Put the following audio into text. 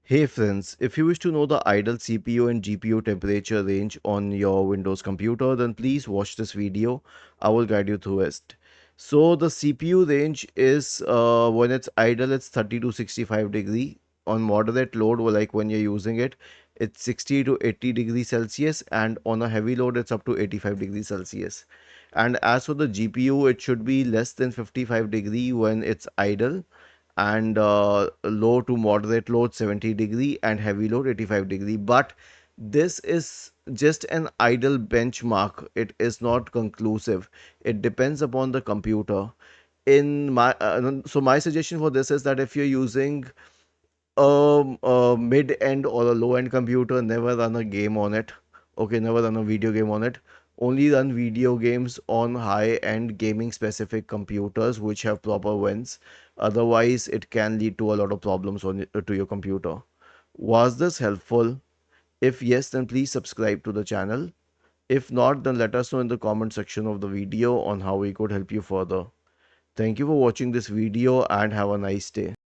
Hey friends, if you wish to know the idle CPU and GPU temperature range on your Windows computer, then please watch this video. I will guide you through it. So the CPU range is when it's idle, it's 30 to 65 degree. On moderate load, or like when you're using it, it's 60 to 80 degrees Celsius, and on a heavy load, it's up to 85 degrees Celsius. And as for the GPU, it should be less than 55 degree when it's idle, and low to moderate load 70 degree, and heavy load 85 degree. But this is just an idle benchmark, it is not conclusive. It depends upon the computer. In my so my suggestion for this is that if you're using a mid-end or a low-end computer, never run a game on it. Okay, never run a video game on it. Only run video games on high-end gaming specific computers which have proper vents. Otherwise, it can lead to a lot of problems to your computer. Was this helpful? If yes, then please subscribe to the channel. If not, then let us know in the comment section of the video on how we could help you further. Thank you for watching this video and have a nice day.